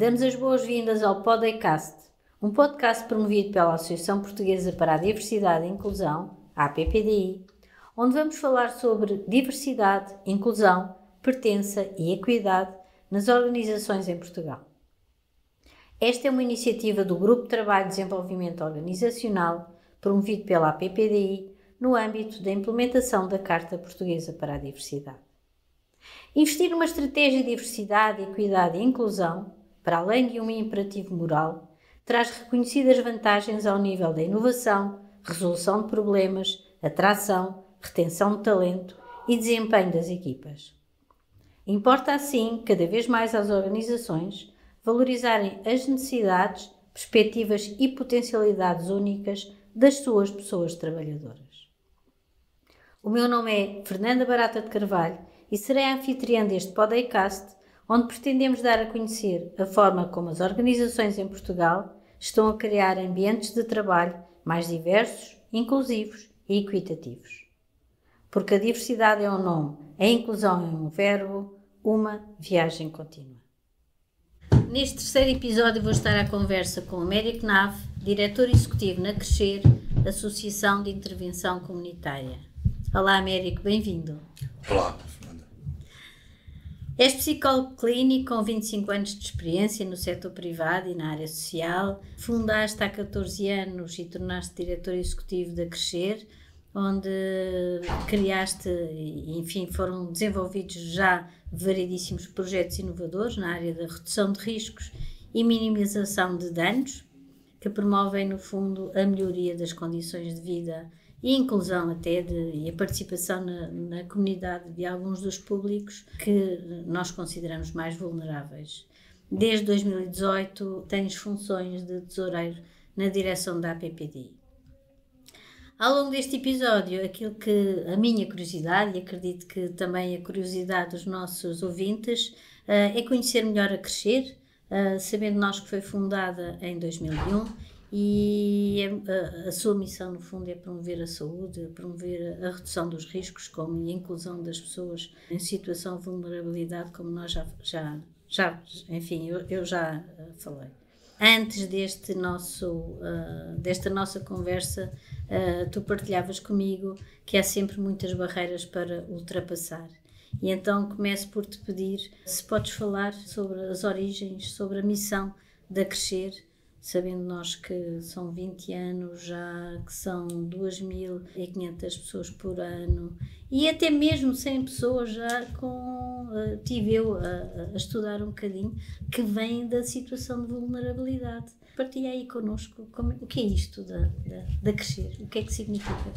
Damos as boas-vindas ao Podcast, um podcast promovido pela Associação Portuguesa para a Diversidade e Inclusão, a APPDI, onde vamos falar sobre diversidade, inclusão, pertença e equidade nas organizações em Portugal. Esta é uma iniciativa do Grupo de Trabalho de Desenvolvimento Organizacional, promovido pela APPDI, no âmbito da implementação da Carta Portuguesa para a Diversidade. Investir numa estratégia de diversidade, equidade e inclusão, para além de um imperativo moral, traz reconhecidas vantagens ao nível da inovação, resolução de problemas, atração, retenção de talento e desempenho das equipas. Importa, assim, cada vez mais às organizações valorizarem as necessidades, perspectivas e potencialidades únicas das suas pessoas trabalhadoras. O meu nome é Fernanda Barata de Carvalho e serei a anfitriã deste podcast, onde pretendemos dar a conhecer a forma como as organizações em Portugal estão a criar ambientes de trabalho mais diversos, inclusivos e equitativos. Porque a diversidade é um nome, a inclusão é um verbo, uma viagem contínua. Neste terceiro episódio vou estar à conversa com o Américo Nave, diretor executivo na Crescer, Associação de Intervenção Comunitária. Olá Américo, bem-vindo. Olá, Fernanda. És psicólogo clínico com 25 anos de experiência no setor privado e na área social. Fundaste há 14 anos e tornaste diretor executivo da Crescer, onde criaste, enfim, foram desenvolvidos já variedíssimos projetos inovadores na área da redução de riscos e minimização de danos, que promovem, no fundo, a melhoria das condições de vida e a inclusão até e a participação na comunidade de alguns dos públicos que nós consideramos mais vulneráveis. Desde 2018 tens funções de tesoureiro na direção da APPDI. Ao longo deste episódio, aquilo que a minha curiosidade, e acredito que também a curiosidade dos nossos ouvintes, é conhecer melhor a Crescer, sabendo nós que foi fundada em 2001 e a sua missão, no fundo, é promover a saúde, promover a redução dos riscos, como a inclusão das pessoas em situação de vulnerabilidade, como nós já falei. Antes desta nossa conversa, tu partilhavas comigo que há sempre muitas barreiras para ultrapassar. E então começo por te pedir se podes falar sobre as origens, sobre a missão da Crescer, sabendo nós que são 20 anos já, que são 2.500 pessoas por ano e até mesmo 100 pessoas já tive eu a estudar um bocadinho, que vêm da situação de vulnerabilidade. Partilha aí connosco o que é isto da Crescer, o que é que significa?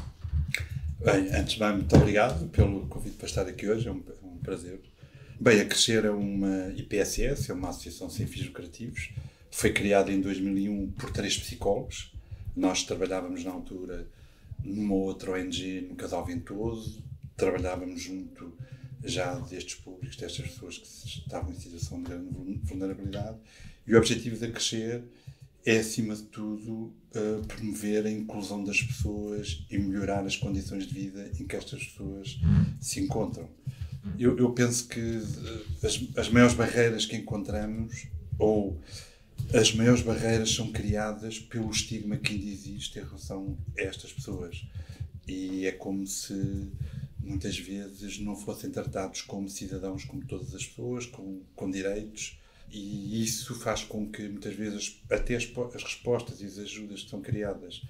Bem, antes de mais, muito obrigado pelo convite para estar aqui hoje, é um prazer. Bem, a Crescer é uma IPSS, é uma associação sem fins lucrativos. Foi criada em 2001 por 3 psicólogos. Nós trabalhávamos na altura numa outra ONG, no Casal Ventoso. Trabalhávamos junto já destes públicos, destas pessoas que estavam em situação de grande vulnerabilidade. E o objetivo da Crescer é, acima de tudo, promover a inclusão das pessoas e melhorar as condições de vida em que estas pessoas se encontram. Eu penso que as maiores barreiras que encontramos, ou as maiores barreiras, são criadas pelo estigma que ainda existe em relação a estas pessoas. E é como se muitas vezes não fossem tratados como cidadãos, como todas as pessoas, com direitos. E isso faz com que muitas vezes até as respostas e as ajudas que são criadas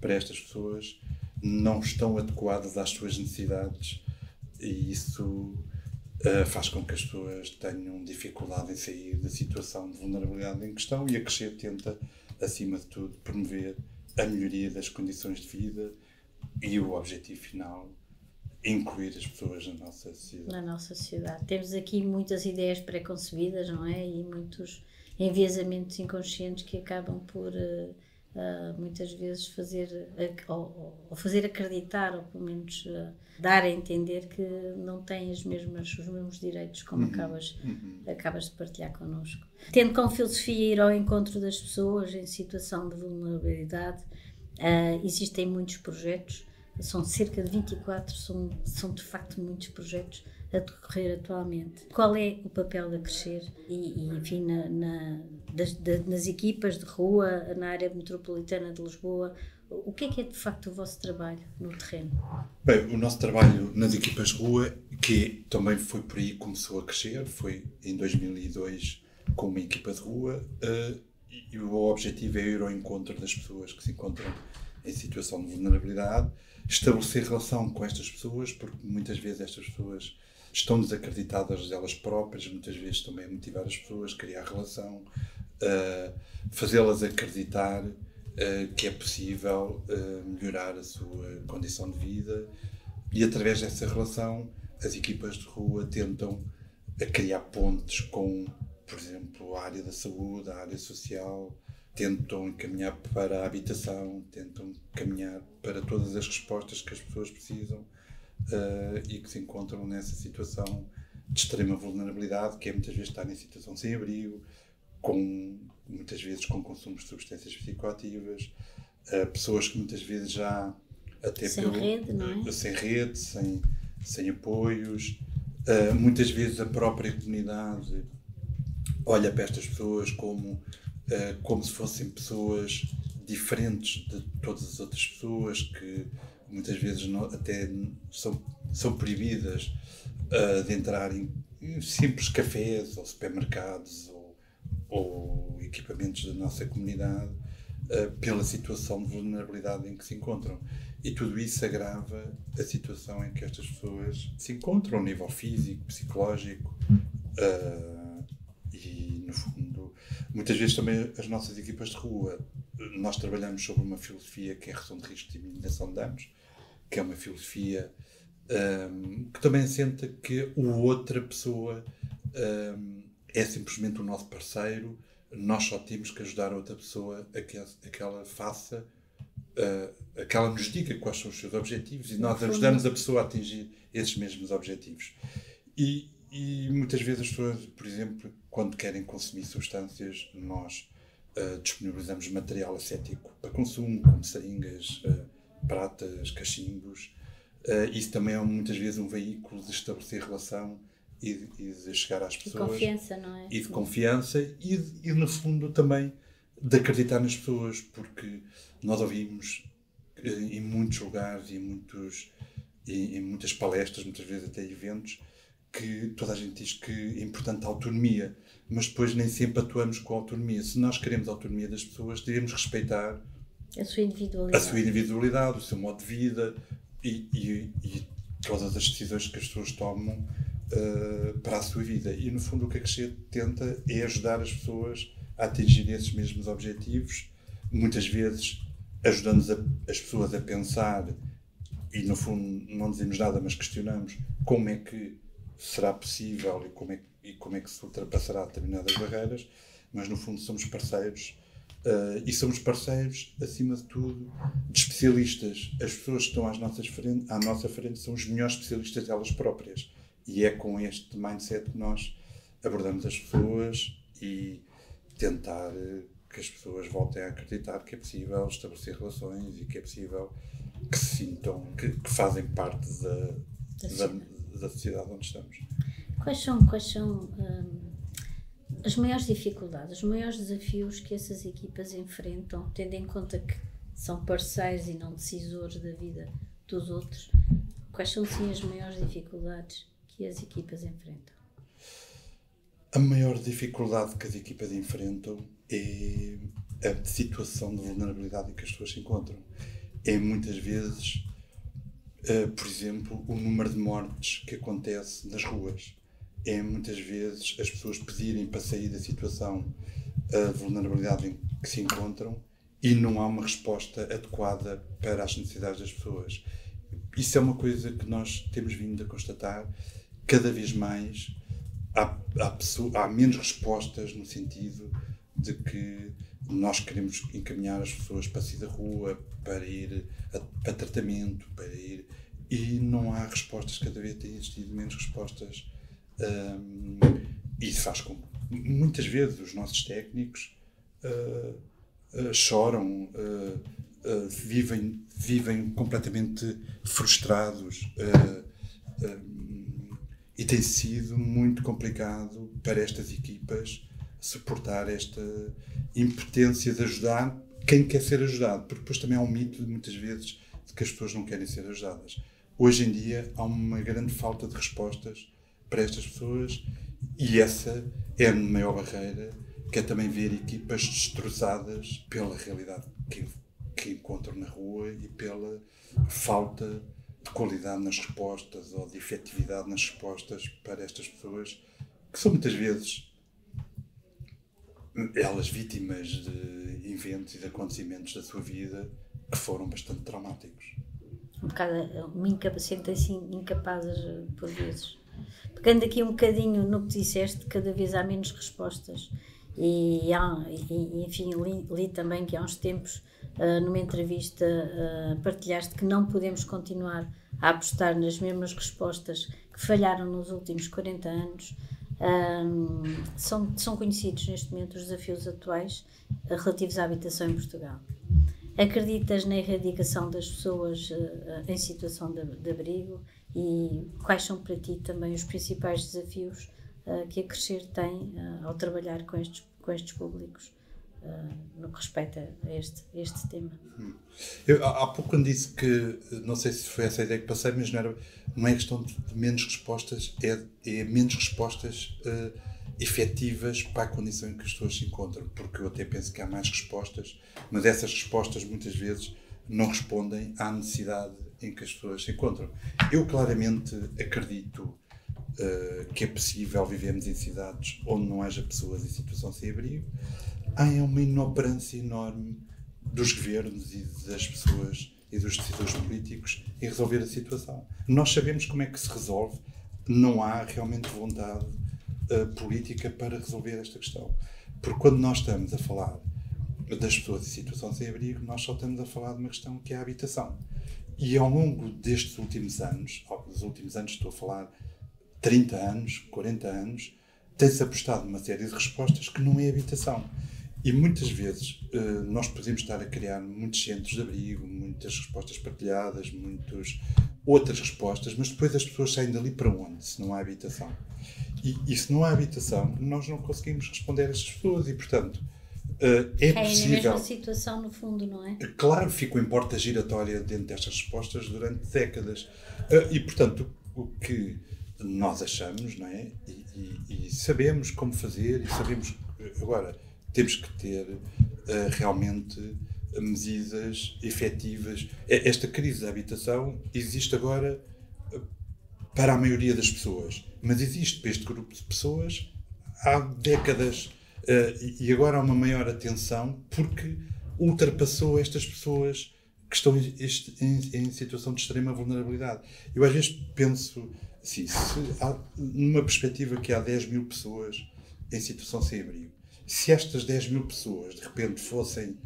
para estas pessoas não estão adequadas às suas necessidades. E isso faz com que as pessoas tenham dificuldade em sair da situação de vulnerabilidade em questão, e a Crescer tenta, acima de tudo, promover a melhoria das condições de vida e o objetivo final, incluir as pessoas na nossa sociedade. Na nossa sociedade. Temos aqui muitas ideias pré-concebidas, não é? E muitos enviesamentos inconscientes que acabam por muitas vezes fazer acreditar, ou pelo menos dar a entender que não têm os mesmos direitos, como acabas de partilhar connosco. Tendo como filosofia ir ao encontro das pessoas em situação de vulnerabilidade, existem muitos projetos, são cerca de 24, são de facto muitos projetos a decorrer atualmente. Qual é o papel da Crescer e enfim, nas equipas de rua, na área metropolitana de Lisboa? O que é de facto o vosso trabalho no terreno? Bem, o nosso trabalho nas equipas de rua, que também foi por aí que começou a crescer, foi em 2002 com uma equipa de rua, e o objetivo é ir ao encontro das pessoas que se encontram em situação de vulnerabilidade, estabelecer relação com estas pessoas, porque muitas vezes estas pessoas estão desacreditadas delas próprias, muitas vezes também a motivar as pessoas, criar relação, fazê-las acreditar que é possível melhorar a sua condição de vida, e através dessa relação as equipas de rua tentam criar pontes com, por exemplo, a área da saúde, a área social, tentam encaminhar para a habitação, tentam caminhar para todas as respostas que as pessoas precisam e que se encontram nessa situação de extrema vulnerabilidade, que é muitas vezes estar em situação sem abrigo, muitas vezes com consumo de substâncias psicoativas, pessoas que muitas vezes já até sem rede, não é? Sem rede, sem apoios, muitas vezes a própria comunidade olha para estas pessoas como se fossem pessoas diferentes de todas as outras pessoas, que muitas vezes até são proibidas de entrar em simples cafés ou supermercados ou equipamentos da nossa comunidade pela situação de vulnerabilidade em que se encontram. E tudo isso agrava a situação em que estas pessoas se encontram, a nível físico, psicológico, e, no fundo, muitas vezes também as nossas equipas de rua, nós trabalhamos sobre uma filosofia que é a redução de risco de minimização de danos, que é uma filosofia que também assenta que a outra pessoa é simplesmente o nosso parceiro, nós só temos que ajudar a outra pessoa a que ela faça, a que ela nos diga quais são os seus objetivos, e nós ajudamos a pessoa a atingir esses mesmos objetivos. E muitas vezes as pessoas, por exemplo, quando querem consumir substâncias, nós disponibilizamos material ascético para consumo, como seringas, pratas, cachimbos. Isso também é muitas vezes um veículo de estabelecer relação e de chegar às pessoas. De confiança, não é? E de confiança e no fundo também de acreditar nas pessoas, porque nós ouvimos em muitos lugares e em muitas palestras, muitas vezes até eventos, que toda a gente diz que é importante a autonomia, mas depois nem sempre atuamos com a autonomia. Se nós queremos a autonomia das pessoas, devemos respeitar a sua individualidade, o seu modo de vida e todas as decisões que as pessoas tomam para a sua vida. E no fundo o que a Crescer tenta é ajudar as pessoas a atingir esses mesmos objetivos, muitas vezes ajudando as pessoas a pensar, e no fundo não dizemos nada, mas questionamos como é que será possível e como é que se ultrapassará determinadas barreiras, mas no fundo somos parceiros, e somos parceiros, acima de tudo, de especialistas. As pessoas que estão à nossa frente são os melhores especialistas delas próprias, e é com este mindset que nós abordamos as pessoas e tentar que as pessoas voltem a acreditar que é possível estabelecer relações e que é possível que se sintam, que fazem parte da sociedade onde estamos. Quais são as maiores dificuldades, os maiores desafios que essas equipas enfrentam, tendo em conta que são parceiros e não decisores da vida dos outros? Quais são, sim, as maiores dificuldades que as equipas enfrentam? A maior dificuldade que as equipas enfrentam é a situação de vulnerabilidade em que as pessoas se encontram. É muitas vezes, por exemplo, o número de mortes que acontece nas ruas. É muitas vezes as pessoas pedirem para sair da situação de vulnerabilidade em que se encontram e não há uma resposta adequada para as necessidades das pessoas. Isso é uma coisa que nós temos vindo a constatar. Cada vez mais há menos respostas, no sentido de que nós queremos encaminhar as pessoas para sair da rua, para ir para tratamento, e não há respostas. Cada vez tem existido menos respostas, e isso faz com que muitas vezes os nossos técnicos choram, vivem completamente frustrados, E tem sido muito complicado para estas equipas suportar esta impotência de ajudar quem quer ser ajudado, porque depois também há um mito, muitas vezes, de que as pessoas não querem ser ajudadas. Hoje em dia há uma grande falta de respostas para estas pessoas e essa é a maior barreira, que é também ver equipas destroçadas pela realidade que encontram na rua e pela falta de qualidade nas respostas ou de efetividade nas respostas para estas pessoas, que são muitas vezes elas vítimas de eventos e de acontecimentos da sua vida que foram bastante traumáticos. Sentem-se incapazes por vezes. Pegando aqui um bocadinho no que disseste, cada vez há menos respostas. Enfim, li também que há uns tempos, numa entrevista, partilhaste que não podemos continuar a apostar nas mesmas respostas que falharam nos últimos 40 anos. São conhecidos neste momento os desafios atuais relativos à habitação em Portugal. Acreditas na erradicação das pessoas em situação de abrigo e quais são para ti também os principais desafios que a Crescer tem ao trabalhar com estes públicos no que respeita a este tema? Eu, há pouco quando disse que, não sei se foi essa a ideia que passei, mas não é questão de menos respostas, é menos respostas efetivas para a condição em que as pessoas se encontram, porque eu até penso que há mais respostas, mas essas respostas muitas vezes não respondem à necessidade em que as pessoas se encontram. Eu claramente acredito que é possível vivermos em cidades onde não haja pessoas em situação sem abrigo. Há uma inoperância enorme dos governos e das pessoas e dos decisores políticos em resolver a situação. Nós sabemos como é que se resolve, não há realmente vontade política para resolver esta questão. Porque quando nós estamos a falar das pessoas em situação sem abrigo, nós só estamos a falar de uma questão que é a habitação. E ao longo destes últimos anos, estou a falar 30 anos, 40 anos, tem-se apostado numa série de respostas que não é habitação. E muitas vezes nós podemos estar a criar muitos centros de abrigo, muitas respostas partilhadas, muitas outras respostas, mas depois as pessoas saem dali para onde, se não há habitação? E se não há habitação, nós não conseguimos responder a estas pessoas e, portanto, é possível... na mesma situação, no fundo, não é? Claro, ficam em porta giratória dentro destas respostas durante décadas. E, portanto, o que nós achamos, não é? E sabemos como fazer e sabemos... Agora, temos que ter realmente medidas efetivas. Esta crise da habitação existe agora para a maioria das pessoas, mas existe para este grupo de pessoas há décadas e agora há uma maior atenção porque ultrapassou estas pessoas que estão em situação de extrema vulnerabilidade. Eu às vezes penso assim, numa perspectiva que há 10 mil pessoas em situação sem abrigo, se estas 10 mil pessoas de repente fossem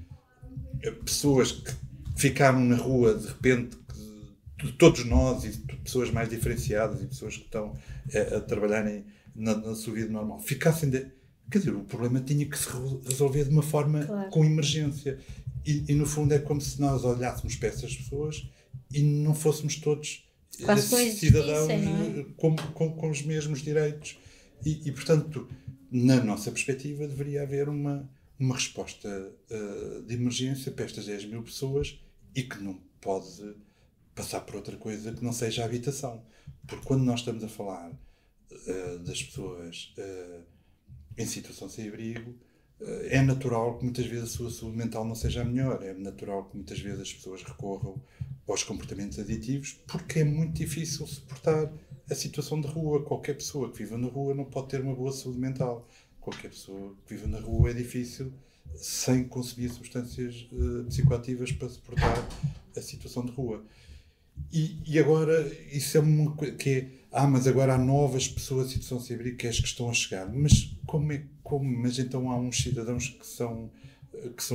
pessoas que ficaram na rua de repente, todos nós e pessoas mais diferenciadas e pessoas que estão a trabalharem na sua vida normal, ficassem quer dizer, o problema tinha que se resolver de uma forma com emergência e no fundo é como se nós olhássemos para essas pessoas e não fôssemos todos cidadãos com os mesmos direitos e portanto na nossa perspectiva deveria haver uma resposta de emergência para estas 10 mil pessoas e que não pode passar por outra coisa que não seja a habitação. Porque quando nós estamos a falar das pessoas em situação sem abrigo, é natural que muitas vezes a sua saúde mental não seja a melhor. É natural que muitas vezes as pessoas recorram aos comportamentos aditivos porque é muito difícil suportar a situação de rua. Qualquer pessoa que viva na rua não pode ter uma boa saúde mental. Qualquer pessoa que viva na rua é difícil sem consumir substâncias psicoativas para suportar a situação de rua. E agora, isso é uma coisa que é, mas agora há novas pessoas em situação sem abrigo que estão a chegar. Mas mas então há uns cidadãos que são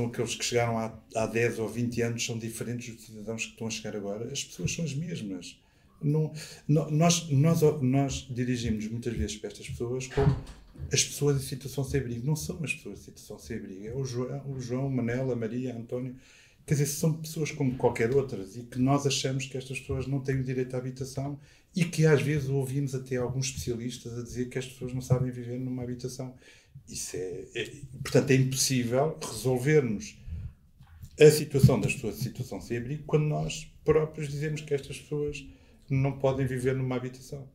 aqueles que chegaram há 10 ou 20 anos, são diferentes dos cidadãos que estão a chegar agora? As pessoas são as mesmas. Nós dirigimos muitas vezes para estas pessoas como as pessoas em situação sem abrigo. Não são as pessoas em situação sem abrigo. É o João, o Manela, a Maria, a António. quer dizer, são pessoas como qualquer outras e que nós achamos que estas pessoas não têm o direito à habitação e que às vezes ouvimos até alguns especialistas a dizer que as pessoas não sabem viver numa habitação. Isso portanto, é impossível resolvermos a situação das pessoas em situação sem abrigo quando nós próprios dizemos que estas pessoas não podem viver numa habitação.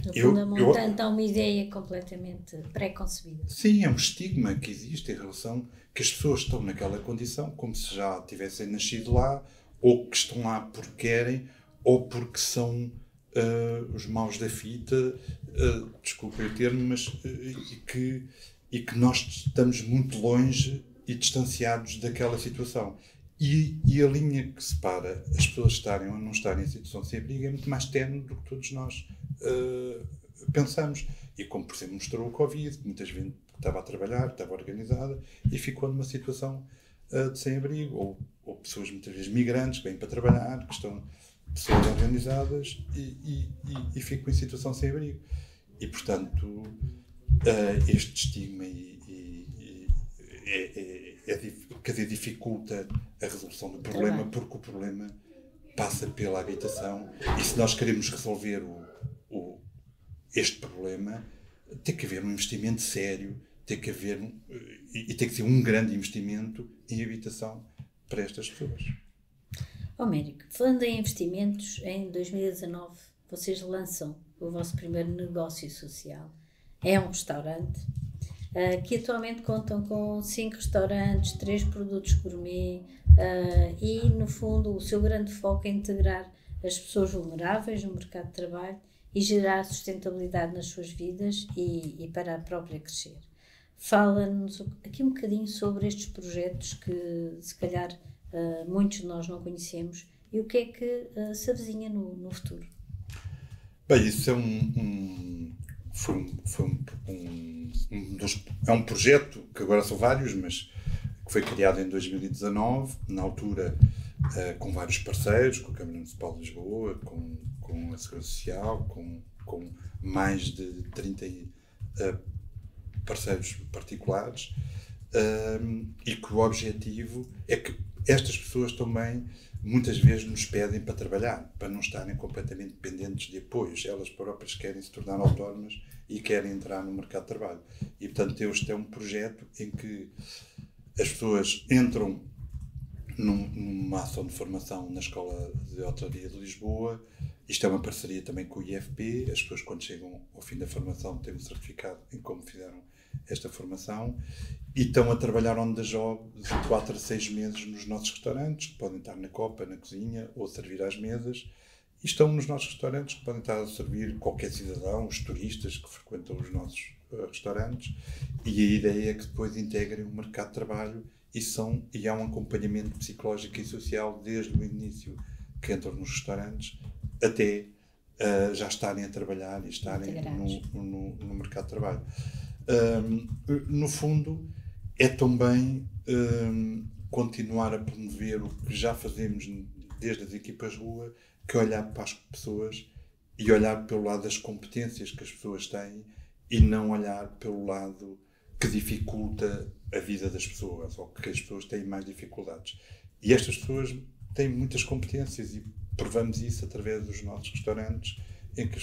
No fundo, a montante há uma ideia completamente pré-concebida. Sim, é um estigma que existe em relação que as pessoas estão naquela condição como se já tivessem nascido lá, ou que estão lá porque querem, ou porque são os maus da fita, desculpem o termo, mas e que nós estamos muito longe e distanciados daquela situação. E a linha que separa as pessoas estarem ou não estarem em situação sem abrigo é muito mais tenue do que todos nós pensamos. E como, por exemplo, mostrou o Covid, que muita gente estava a trabalhar, estava organizada e ficou numa situação de sem-abrigo. Ou pessoas, muitas vezes, migrantes, que vêm para trabalhar, que estão pessoas organizadas e ficam em situação sem-abrigo. E, portanto, este estigma quer dizer, dificulta a resolução do problema, porque o problema passa pela habitação. E se nós queremos resolver este problema, tem que haver um investimento sério, tem que haver e tem que ser um grande investimento em habitação para estas pessoas. Américo, falando em investimentos, em 2019 vocês lançam o vosso primeiro negócio social. É um restaurante que atualmente contam com 5 restaurantes, 3 produtos gourmet e, no fundo, o seu grande foco é integrar as pessoas vulneráveis no mercado de trabalho e gerar sustentabilidade nas suas vidas e para a própria crescer. Fala-nos aqui um bocadinho sobre estes projetos que, se calhar, muitos de nós não conhecemos e o que é que se avizinha no futuro. Bem, isso é é um projeto que agora são vários, mas que foi criado em 2019, na altura com vários parceiros, com a Câmara Municipal de Lisboa, com a Segurança Social, com mais de 30 parceiros particulares, e que o objetivo é que estas pessoas também muitas vezes nos pedem para trabalhar, para não estarem completamente dependentes de apoios. Elas próprias querem se tornar autónomas e querem entrar no mercado de trabalho. E, portanto, este é um projeto em que as pessoas entram numa ação de formação na Escola de Hotelaria de Lisboa. Isto é uma parceria também com o IFP. As pessoas, quando chegam ao fim da formação, têm um certificado em como fizeram esta formação e estão a trabalhar on the job de 4 a 6 meses nos nossos restaurantes, que podem estar na copa, na cozinha ou servir às mesas, e estão nos nossos restaurantes, que podem estar a servir qualquer cidadão, os turistas que frequentam os nossos restaurantes, e a ideia é que depois integrem o mercado de trabalho e há um acompanhamento psicológico e social desde o início que entram nos restaurantes até já estarem a trabalhar e estarem no mercado de trabalho. No fundo, é também continuar a promover o que já fazemos desde as equipas de rua, que é olhar para as pessoas e olhar pelo lado das competências que as pessoas têm e não olhar pelo lado que dificulta a vida das pessoas ou que as pessoas têm mais dificuldades. E estas pessoas têm muitas competências e provamos isso através dos nossos restaurantes, em que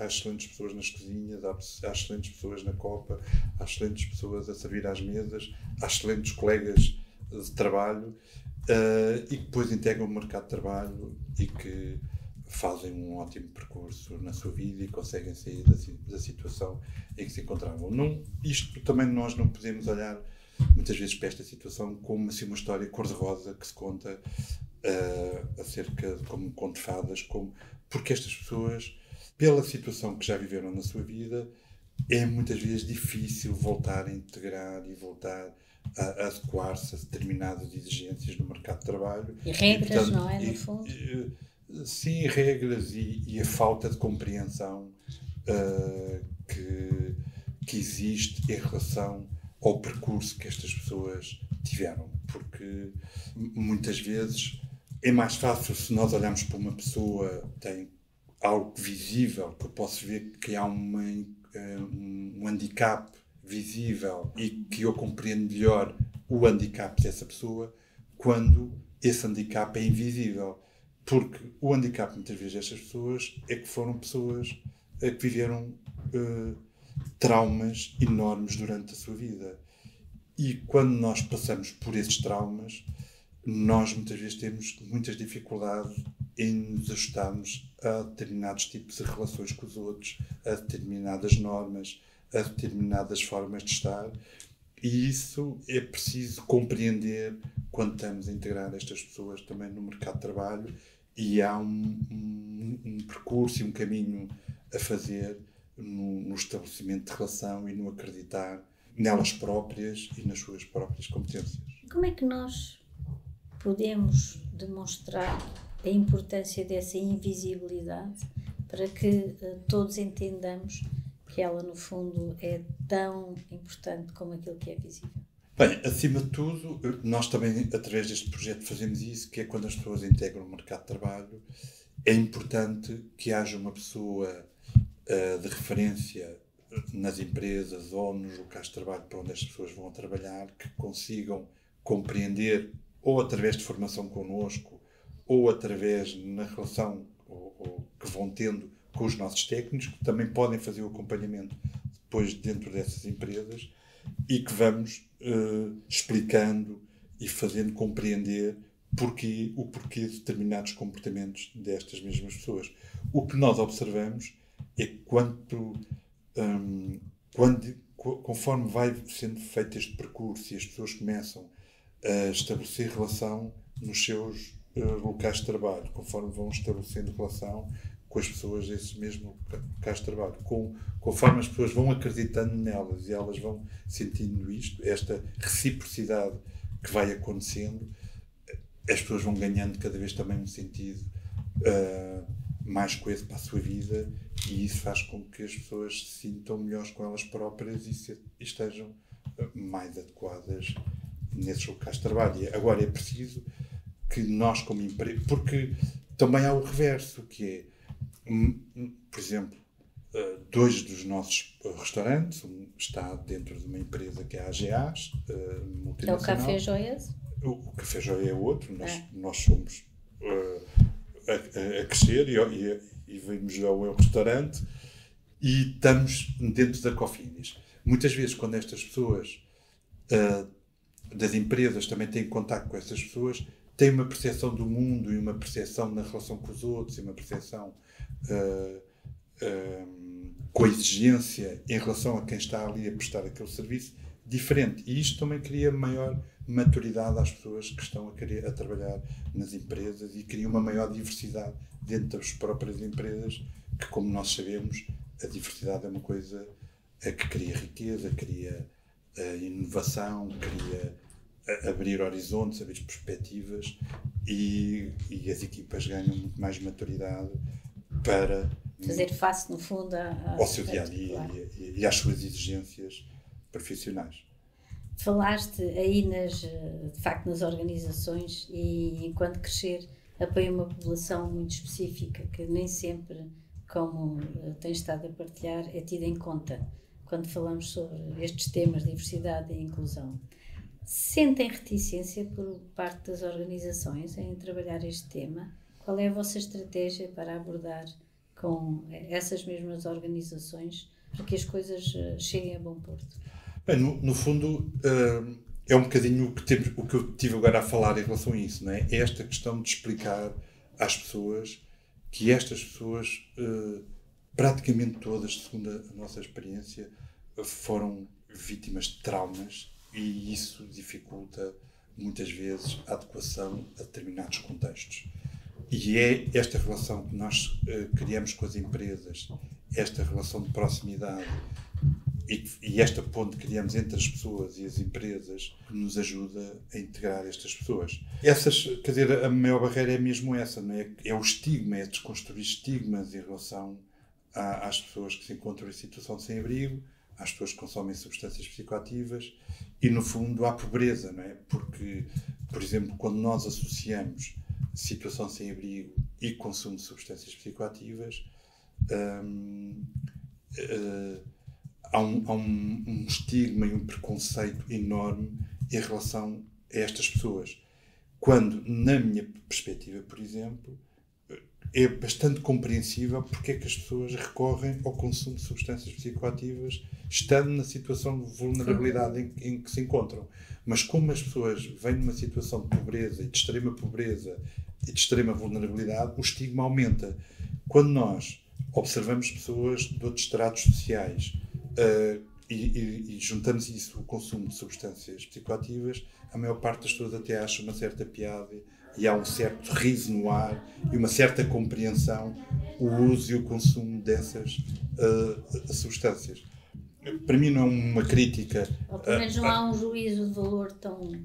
há excelentes pessoas nas cozinhas, há excelentes pessoas na copa, há excelentes pessoas a servir às mesas, há excelentes colegas de trabalho e que depois integram o mercado de trabalho e que fazem um ótimo percurso na sua vida e conseguem sair da situação em que se encontravam. Isto também nós não podemos olhar muitas vezes para esta situação como assim, uma história cor-de-rosa que se conta acerca de como um conto de fadas, porque estas pessoas, pela situação que já viveram na sua vida, é muitas vezes difícil voltar a integrar e voltar a adequar-se a determinadas exigências no mercado de trabalho. E regras, e, portanto, não é, no fundo? Sim, regras e a falta de compreensão que existe em relação ao percurso que estas pessoas tiveram. Porque muitas vezes é mais fácil se nós olharmos para uma pessoa que tem algo visível, que eu posso ver que há um handicap visível e que eu compreendo melhor o handicap dessa pessoa, quando esse handicap é invisível. Porque o handicap, muitas vezes, destas pessoas é que foram pessoas que viveram traumas enormes durante a sua vida. E quando nós passamos por esses traumas, nós muitas vezes temos muitas dificuldades em nos ajustarmos a determinados tipos de relações com os outros, a determinadas normas, a determinadas formas de estar. E isso é preciso compreender quando estamos a integrar estas pessoas também no mercado de trabalho, e há um percurso e um caminho a fazer no estabelecimento de relação e no acreditar nelas próprias e nas suas próprias competências. Como é que nós podemos demonstrar a importância dessa invisibilidade para que todos entendamos que ela, no fundo, é tão importante como aquilo que é visível? Bem, acima de tudo, nós também, através deste projeto, fazemos isso, que é quando as pessoas integram o mercado de trabalho, é importante que haja uma pessoa de referência nas empresas ou nos locais de trabalho para onde as pessoas vão trabalhar, que consigam compreender, ou através de formação connosco, ou através na relação ou que vão tendo com os nossos técnicos, que também podem fazer o acompanhamento depois dentro dessas empresas, e que vamos explicando e fazendo compreender o porquê de determinados comportamentos destas mesmas pessoas. O que nós observamos é que conforme vai sendo feito este percurso e as pessoas começam a estabelecer relação nos seus locais de trabalho, conforme vão estabelecendo relação com as pessoas desses mesmos locais de trabalho, conforme as pessoas vão acreditando nelas e elas vão sentindo isto, esta reciprocidade que vai acontecendo, as pessoas vão ganhando cada vez também um sentido mais coeso para a sua vida, e isso faz com que as pessoas se sintam melhores com elas próprias e estejam mais adequadas nesses locais de trabalho. E agora é preciso que nós, como empresa, porque também há o reverso, que é, por exemplo, dois dos nossos restaurantes, um está dentro de uma empresa que é a AGAs, multinacional. É o Café Joias? O Café Joia é outro, nós somos a crescer e vimos ao restaurante e estamos dentro da Cofinis. Muitas vezes, quando estas pessoas das empresas também têm contato com essas pessoas, têm uma percepção do mundo e uma percepção na relação com os outros e uma percepção com a exigência em relação a quem está ali a prestar aquele serviço diferente. E isto também cria maior maturidade às pessoas que estão a trabalhar nas empresas e cria uma maior diversidade dentro das próprias empresas, que, como nós sabemos, a diversidade é uma coisa que cria riqueza, cria inovação, cria abrir horizontes, abrir perspectivas, e as equipas ganham muito mais maturidade para fazer face, no fundo, ao seu dia-a-dia, claro, e às suas exigências profissionais. Falaste aí de facto nas organizações, e enquanto crescer apoia uma população muito específica que nem sempre, como tens estado a partilhar, é tida em conta quando falamos sobre estes temas de diversidade e inclusão. Sentem reticência por parte das organizações em trabalhar este tema? Qual é a vossa estratégia para abordar com essas mesmas organizações para que as coisas cheguem a bom porto? Bem, no fundo, é um bocadinho o que eu tive agora a falar em relação a isso, não é? É esta questão de explicar às pessoas que estas pessoas, praticamente todas, segundo a nossa experiência, foram vítimas de traumas, e isso dificulta muitas vezes a adequação a determinados contextos. E é esta relação que nós criamos com as empresas, esta relação de proximidade e esta ponte que criamos entre as pessoas e as empresas, que nos ajuda a integrar estas pessoas. Quer dizer, a maior barreira é mesmo essa, não é? É o estigma, é desconstruir estigmas em relação às pessoas que se encontram em situação de sem-abrigo, às pessoas que consomem substâncias psicoativas e, no fundo, à pobreza, não é? Porque, por exemplo, quando nós associamos situação sem abrigo e consumo de substâncias psicoativas, há um estigma e um preconceito enorme em relação a estas pessoas. quando, na minha perspectiva, por exemplo, é bastante compreensível porque é que as pessoas recorrem ao consumo de substâncias psicoativas estando na situação de vulnerabilidade em que se encontram. Mas como as pessoas vêm numa situação de pobreza e de extrema pobreza e de extrema vulnerabilidade, o estigma aumenta. Quando nós observamos pessoas de outros estratos sociais e juntamos isso ao consumo de substâncias psicoativas, a maior parte das pessoas até acha uma certa piada e há um certo riso no ar e uma certa compreensão o uso e o consumo dessas substâncias. Para mim não é uma crítica... Ou pelo menos não há um juízo de valor tão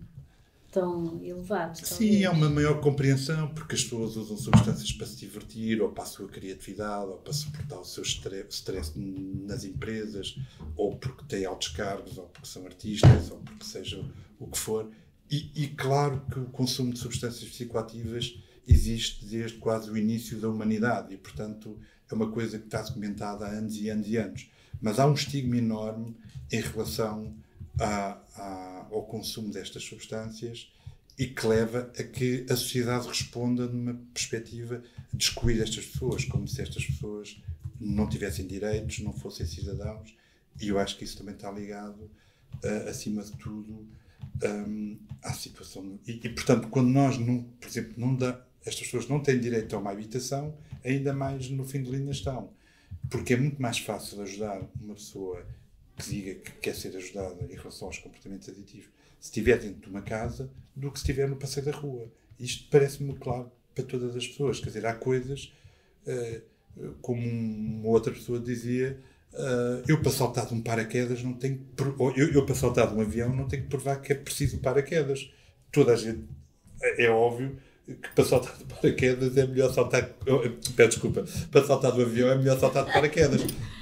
elevado. Sim, há uma maior compreensão porque as pessoas usam substâncias para se divertir ou para a sua criatividade ou para suportar o seu stress nas empresas ou porque têm altos cargos ou porque são artistas ou porque seja o que for. E claro que o consumo de substâncias psicoativas existe desde quase o início da humanidade e, portanto, é uma coisa que está documentada há anos e anos e anos. Mas há um estigma enorme em relação ao consumo destas substâncias e que leva a que a sociedade responda numa perspectiva de excluir estas pessoas, como se estas pessoas não tivessem direitos, não fossem cidadãos. E eu acho que isso também está ligado, acima de tudo, à situação. E, portanto, quando nós, por exemplo, estas pessoas não têm direito a uma habitação, ainda mais no fim de linha estão. Porque é muito mais fácil ajudar uma pessoa que diga que quer ser ajudada em relação aos comportamentos aditivos se estiver dentro de uma casa do que se estiver no passeio da rua. Isto parece-me claro para todas as pessoas. Quer dizer, há coisas, como uma outra pessoa dizia, eu para saltar de um paraquedas não tenho eu para saltar de um avião não tenho que provar que é preciso paraquedas. Toda a gente, é óbvio que para saltar de paraquedas é melhor saltar... Peço desculpa. Para saltar do avião é melhor saltar de paraquedas.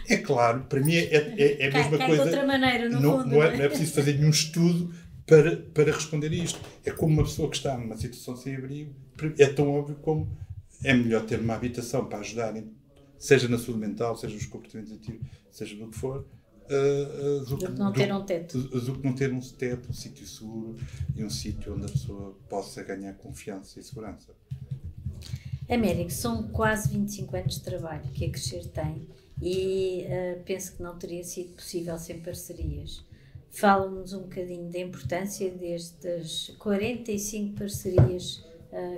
É claro, para mim é a mesma coisa. De outra maneira, não é preciso fazer nenhum estudo para responder a isto. É como uma pessoa que está numa situação sem abrigo, é tão óbvio como é melhor ter uma habitação para ajudar, seja na saúde mental, seja nos comportamentos ativos, seja do que for, do que não ter um teto. Do que não ter um teto, um sítio seguro e um sítio onde a pessoa possa ganhar confiança e segurança. Américo, são quase 25 anos de trabalho que a Crescer tem e penso que não teria sido possível sem parcerias. Fala-nos um bocadinho da importância destas 45 parcerias,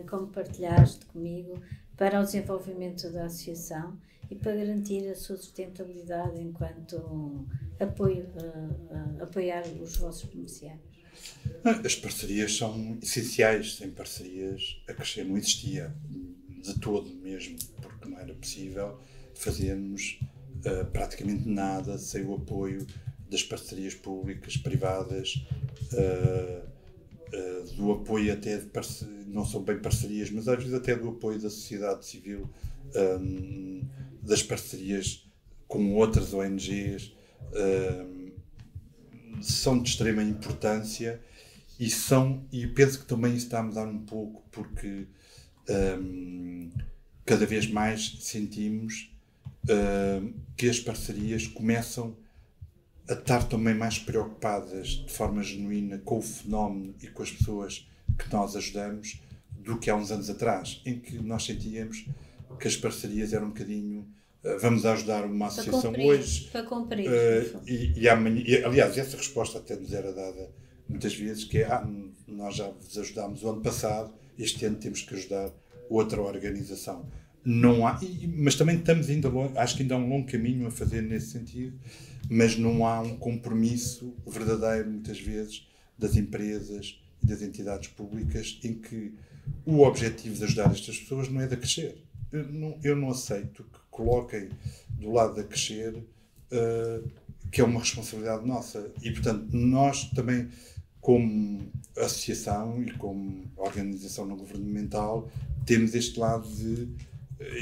como partilhaste comigo, para o desenvolvimento da associação e para garantir a sua sustentabilidade enquanto apoiar os vossos beneficiários. As parcerias são essenciais. Sem parcerias a Crescer não existia de todo mesmo, porque não era possível fazermos praticamente nada sem o apoio das parcerias públicas, privadas, do apoio até de não são bem parcerias, mas às vezes até do apoio da sociedade civil, das parcerias com outras ONGs, são de extrema importância e penso que também isso está a mudar um pouco porque cada vez mais sentimos que as parcerias começam a estar também mais preocupadas de forma genuína com o fenómeno e com as pessoas que nós ajudamos do que há uns anos atrás, em que nós sentíamos que as parcerias eram um bocadinho vamos ajudar uma associação hoje para cumprir, e amanhã, aliás, essa resposta até nos era dada muitas vezes, que é nós já vos ajudámos o ano passado, este ano temos que ajudar outra organização. Não há, mas também estamos ainda longe, acho que ainda há um longo caminho a fazer nesse sentido, mas não há um compromisso verdadeiro, muitas vezes, das empresas e das entidades públicas em que o objetivo de ajudar estas pessoas não é de Crescer. Eu não aceito que coloquem do lado da Crescer que é uma responsabilidade nossa. E, portanto, nós também, como associação e como organização não governamental, temos este lado de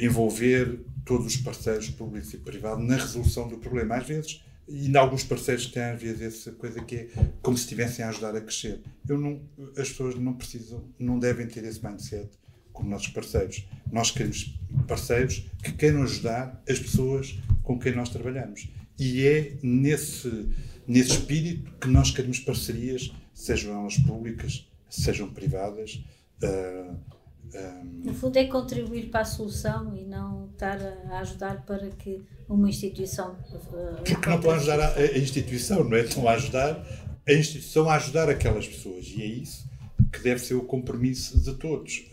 envolver todos os parceiros públicos e privados na resolução do problema. Às vezes, e em alguns parceiros têm às vezes essa coisa que é como se estivessem a ajudar a crescer. As pessoas não precisam, não devem ter esse mindset como nossos parceiros. Nós queremos parceiros que queiram ajudar as pessoas com quem nós trabalhamos. E é nesse espírito que nós queremos parcerias, sejam elas públicas, sejam privadas, No fundo é contribuir para a solução e não estar a ajudar para que uma instituição... Porque não estão a ajudar a instituição, não é? Estão a ajudar a instituição a ajudar aquelas pessoas. E é isso que deve ser o compromisso de todos.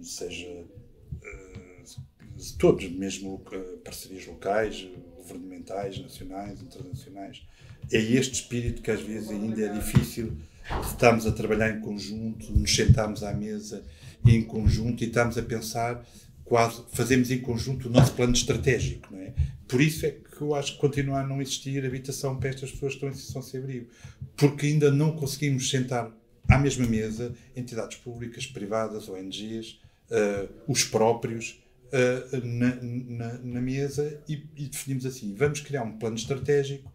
Seja de todos, mesmo parcerias locais, governamentais, nacionais, internacionais. É este espírito que às vezes ainda é difícil. Estamos a trabalhar em conjunto, nos sentamos à mesa em conjunto e estamos a pensar, quase fazemos em conjunto o nosso plano estratégico, não é? Por isso é que eu acho que continua a não existir habitação para estas pessoas que estão em situação sem abrigo, porque ainda não conseguimos sentar à mesma mesa entidades públicas, privadas, ONGs, os próprios, na mesa e definimos assim, vamos criar um plano estratégico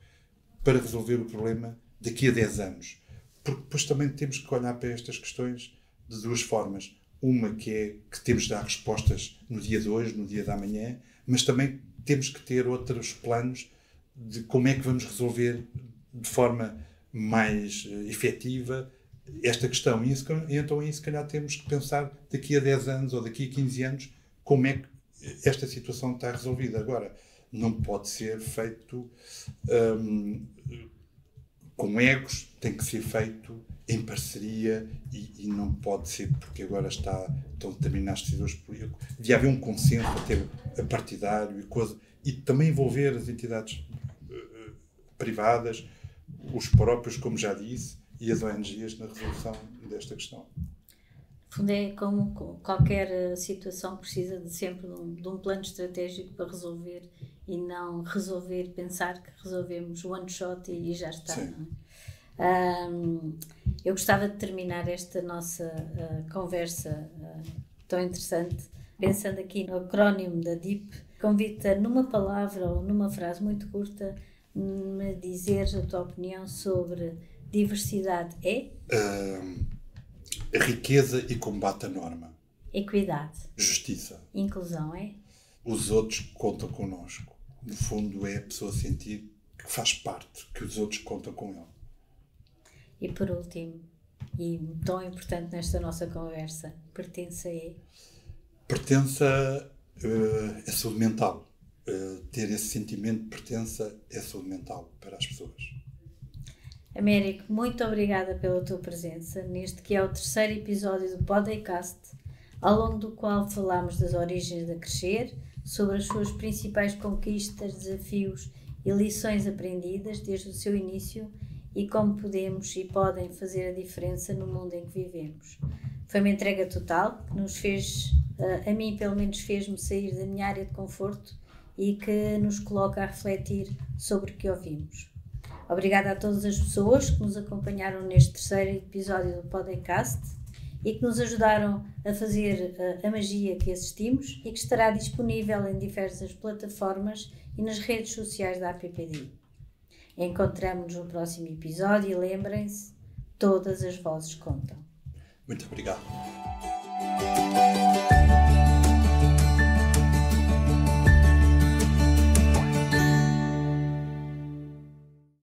para resolver o problema daqui a 10 anos. Porque depois também temos que olhar para estas questões de duas formas. Uma que é que temos de dar respostas no dia de hoje, no dia de amanhã, mas também temos que ter outros planos de como é que vamos resolver de forma mais efetiva esta questão. E então aí se calhar temos que pensar daqui a 10 anos ou daqui a 15 anos como é que esta situação está resolvida. Agora, não pode ser feito com egos, tem que ser feito em parceria e não pode ser porque agora estão determinados decisores políticos. Devia haver um consenso até partidário e também envolver as entidades privadas, os próprios, como já disse, e as ONGs na resolução desta questão. No fundo é como qualquer situação precisa de sempre de um plano estratégico para resolver e não pensar que resolvemos one shot e já está. Não é? Eu gostava de terminar esta nossa conversa tão interessante pensando aqui no acrónimo da DIP. Convido-te a, numa palavra ou numa frase muito curta, me dizeres a tua opinião sobre diversidade é? Riqueza e combate à norma. Equidade. Justiça. Inclusão é? Os outros contam connosco. No fundo é a pessoa sentir que faz parte, que os outros contam com ele. E por último, e tão importante nesta nossa conversa, pertença é? Pertença é saúde mental. Ter esse sentimento de pertença é saúde mental para as pessoas. Américo, muito obrigada pela tua presença neste que é o terceiro episódio do Podcast, ao longo do qual falámos das origens da Crescer, sobre as suas principais conquistas, desafios e lições aprendidas desde o seu início e como podemos e podem fazer a diferença no mundo em que vivemos. Foi uma entrega total que nos fez, a mim pelo menos fez-me sair da minha área de conforto e que nos coloca a refletir sobre o que ouvimos. Obrigada a todas as pessoas que nos acompanharam neste terceiro episódio do Podcast e que nos ajudaram a fazer a magia que assistimos e que estará disponível em diversas plataformas e nas redes sociais da APPDI. Encontramo-nos no próximo episódio e lembrem-se, todas as vozes contam. Muito obrigado.